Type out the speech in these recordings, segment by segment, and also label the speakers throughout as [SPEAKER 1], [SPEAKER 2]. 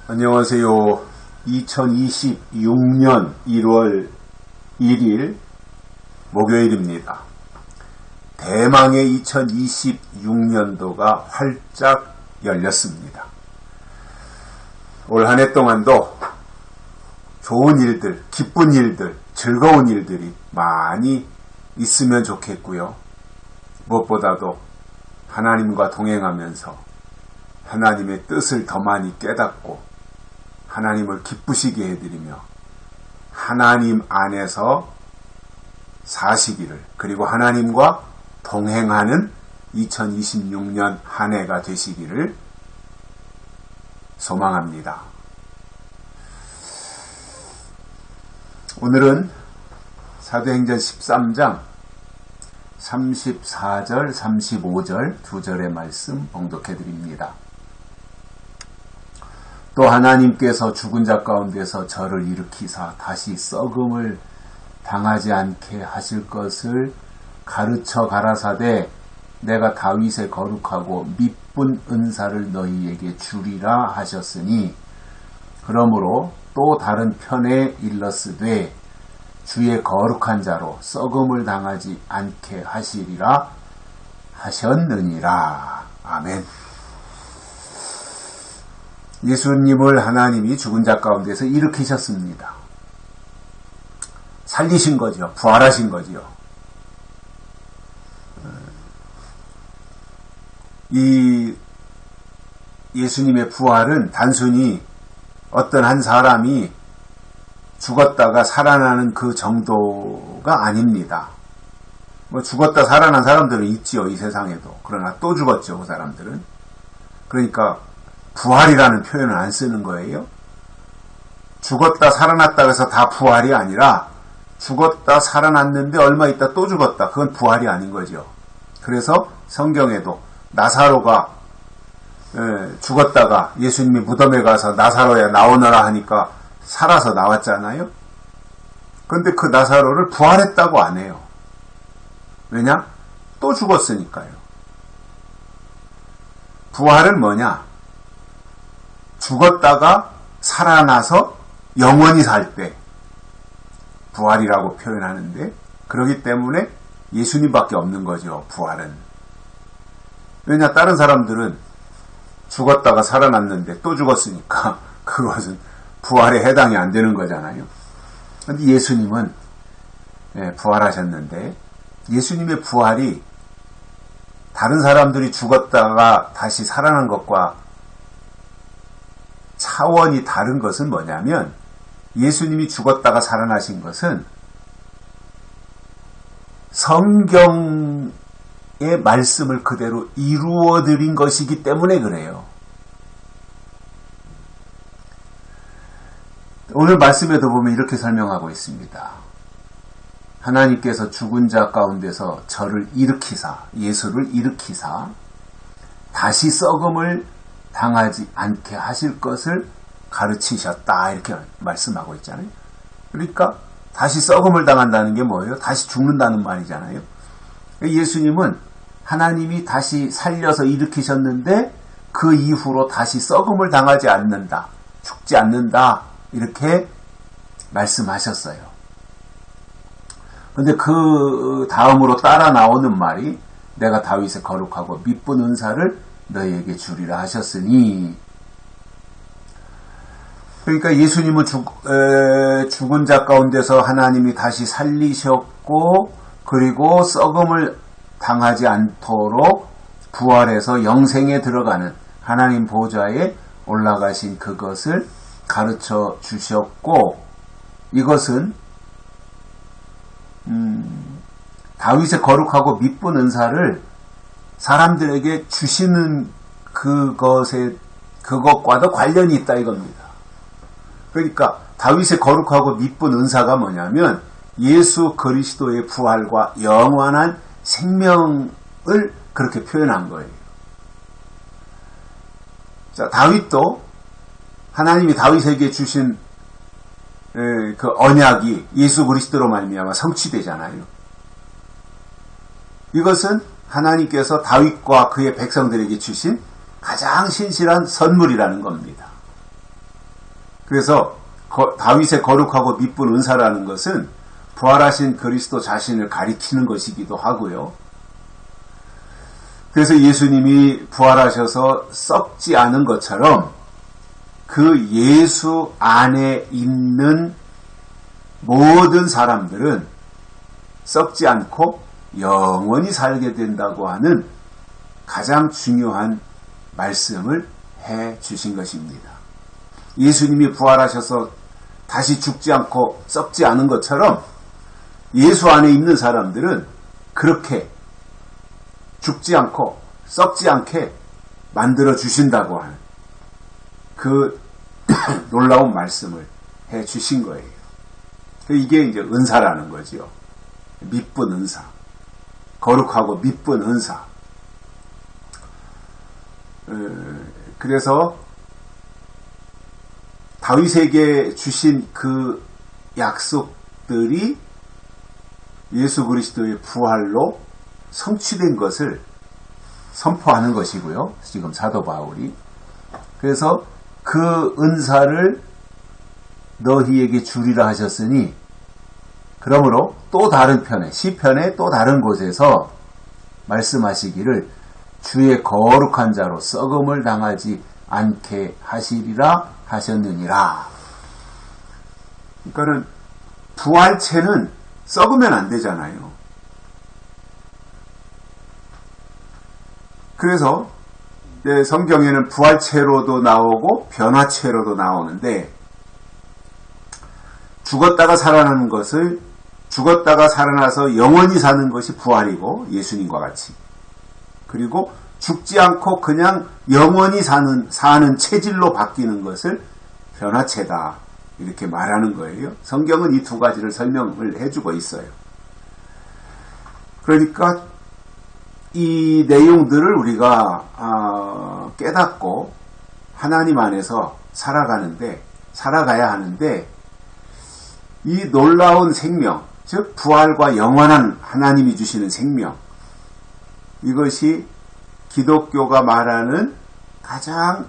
[SPEAKER 1] 안녕하세요. 2026년 1월 1일 목요일입니다. 대망의 2026년도가 활짝 열렸습니다. 올 한 해 동안도 좋은 일들, 기쁜 일들, 즐거운 일들이 많이 있으면 좋겠고요. 무엇보다도 하나님과 동행하면서 하나님의 뜻을 더 많이 깨닫고 하나님을 기쁘시게 해드리며 하나님 안에서 사시기를, 그리고 하나님과 동행하는 2026년 한 해가 되시기를 소망합니다. 오늘은 사도행전 13장 34절, 35절 두 절의 말씀 봉독해 드립니다. 또 하나님께서 죽은 자 가운데서 저를 일으키사 다시 썩음을 당하지 않게 하실 것을 가르쳐 가라사대 내가 다윗의 거룩하고 미쁜 은사를 너희에게 주리라 하셨으니, 그러므로 또 다른 편에 일렀으되 주의 거룩한 자로 썩음을 당하지 않게 하시리라 하셨느니라. 아멘. 예수님을 하나님이 죽은 자 가운데서 일으키셨습니다. 살리신 거죠. 부활하신 거죠. 이 예수님의 부활은 단순히 어떤 한 사람이 죽었다가 살아나는 그 정도가 아닙니다. 뭐 죽었다 살아난 사람들은 있지요, 이 세상에도. 그러나 또 죽었죠, 그 사람들은. 그러니까 부활이라는 표현을 안 쓰는 거예요. 죽었다 살아났다 해서 다 부활이 아니라 죽었다 살아났는데 얼마 있다 또 죽었다. 그건 부활이 아닌 거죠. 그래서 성경에도 나사로가 죽었다가 예수님이 무덤에 가서 나사로야 나오너라 하니까 살아서 나왔잖아요. 그런데 그 나사로를 부활했다고 안 해요. 왜냐? 또 죽었으니까요. 부활은 뭐냐? 죽었다가 살아나서 영원히 살 때 부활이라고 표현하는데, 그렇기 때문에 예수님밖에 없는 거죠, 부활은. 왜냐? 다른 사람들은 죽었다가 살아났는데 또 죽었으니까 그것은 부활에 해당이 안 되는 거잖아요. 그런데 예수님은 부활하셨는데, 예수님의 부활이 다른 사람들이 죽었다가 다시 살아난 것과 차원이 다른 것은 뭐냐면, 예수님이 죽었다가 살아나신 것은 성경의 말씀을 그대로 이루어드린 것이기 때문에 그래요. 오늘 말씀에도 보면 이렇게 설명하고 있습니다. 하나님께서 죽은 자 가운데서 저를 일으키사, 예수를 일으키사 다시 썩음을 당하지 않게 하실 것을 가르치셨다, 이렇게 말씀하고 있잖아요. 그러니까 다시 썩음을 당한다는 게 뭐예요? 다시 죽는다는 말이잖아요. 예수님은 하나님이 다시 살려서 일으키셨는데 그 이후로 다시 썩음을 당하지 않는다, 죽지 않는다, 이렇게 말씀하셨어요. 그런데 그 다음으로 따라 나오는 말이 내가 다윗의 거룩하고 미쁜 은사를 너희에게 주리라 하셨으니, 그러니까 예수님은 죽은 자 가운데서 하나님이 다시 살리셨고, 그리고 썩음을 당하지 않도록 부활해서 영생에 들어가는 하나님 보좌에 올라가신 그것을 가르쳐 주셨고, 이것은 다윗의 거룩하고 미쁜 은사를 사람들에게 주시는 그것과도 관련이 있다, 이겁니다. 그러니까 다윗의 거룩하고 미쁜 은사가 뭐냐면 예수 그리스도의 부활과 영원한 생명을 그렇게 표현한 거예요. 자, 다윗도 하나님이 다윗에게 주신 그 언약이 예수 그리스도로 말미암아 성취되잖아요. 이것은 하나님께서 다윗과 그의 백성들에게 주신 가장 신실한 선물이라는 겁니다. 그래서 다윗의 거룩하고 미쁜 은사라는 것은 부활하신 그리스도 자신을 가리키는 것이기도 하고요. 그래서 예수님이 부활하셔서 썩지 않은 것처럼 그 예수 안에 있는 모든 사람들은 썩지 않고 영원히 살게 된다고 하는 가장 중요한 말씀을 해 주신 것입니다. 예수님이 부활하셔서 다시 죽지 않고 썩지 않은 것처럼 예수 안에 있는 사람들은 그렇게 죽지 않고 썩지 않게 만들어 주신다고 하는 그 놀라운 말씀을 해 주신 거예요. 이게 이제 은사라는 거죠. 미쁜 은사. 거룩하고 미쁜 은사. 그래서 다윗에게 주신 그 약속들이 예수 그리스도의 부활로 성취된 것을 선포하는 것이고요. 지금 사도 바울이. 그래서 그 은사를 너희에게 주리라 하셨으니 그러므로 또 다른 편에 시편의 또 다른 곳에서 말씀하시기를 주의 거룩한 자로 썩음을 당하지 않게 하시리라 하셨느니라. 그러니까는 부활체는 썩으면 안 되잖아요. 그래서 성경에는 부활체로도 나오고 변화체로도 나오는데 죽었다가 살아나는 것을 죽었다가 살아나서 영원히 사는 것이 부활이고 예수님과 같이 그리고 죽지 않고 그냥 영원히 사는 체질로 바뀌는 것을 변화체다 이렇게 말하는 거예요. 성경은 이 두 가지를 설명을 해주고 있어요. 그러니까 이 내용들을 우리가 깨닫고 하나님 안에서 살아가야 하는데 이 놀라운 생명, 즉 부활과 영원한 하나님이 주시는 생명, 이것이 기독교가 말하는 가장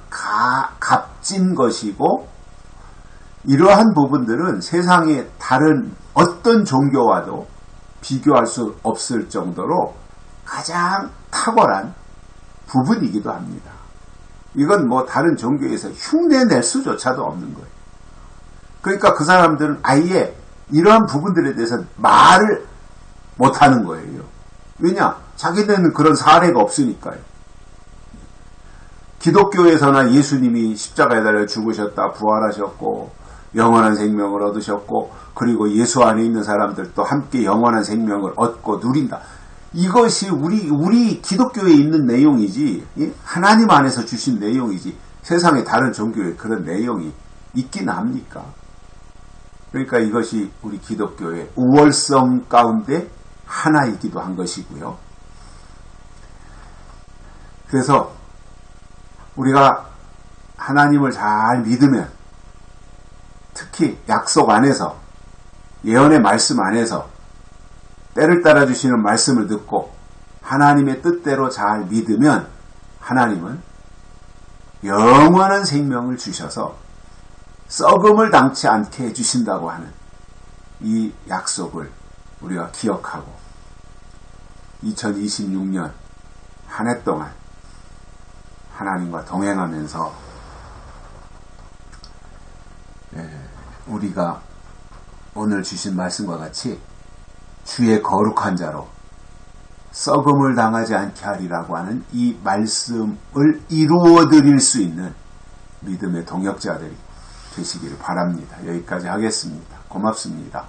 [SPEAKER 1] 값진 것이고 이러한 부분들은 세상의 다른 어떤 종교와도 비교할 수 없을 정도로 가장 탁월한 부분이기도 합니다. 이건 뭐 다른 종교에서 흉내낼 수조차도 없는 거예요. 그러니까 그 사람들은 아예 이러한 부분들에 대해서 말을 못하는 거예요. 왜냐? 자기들은 그런 사례가 없으니까요. 기독교에서나 예수님이 십자가에 달려 죽으셨다, 부활하셨고 영원한 생명을 얻으셨고 그리고 예수 안에 있는 사람들도 함께 영원한 생명을 얻고 누린다. 이것이 우리 기독교에 있는 내용이지 하나님 안에서 주신 내용이지 세상의 다른 종교에 그런 내용이 있긴 합니까? 그러니까 이것이 우리 기독교의 우월성 가운데 하나이기도 한 것이고요. 그래서 우리가 하나님을 잘 믿으면 특히 약속 안에서 예언의 말씀 안에서 때를 따라 주시는 말씀을 듣고 하나님의 뜻대로 잘 믿으면 하나님은 영원한 생명을 주셔서 썩음을 당치 않게 해주신다고 하는 이 약속을 우리가 기억하고 2026년 한 해 동안 하나님과 동행하면서 우리가 오늘 주신 말씀과 같이 주의 거룩한 자로 썩음을 당하지 않게 하리라고 하는 이 말씀을 이루어 드릴 수 있는 믿음의 동역자들이 되시기를 바랍니다. 여기까지 하겠습니다. 고맙습니다.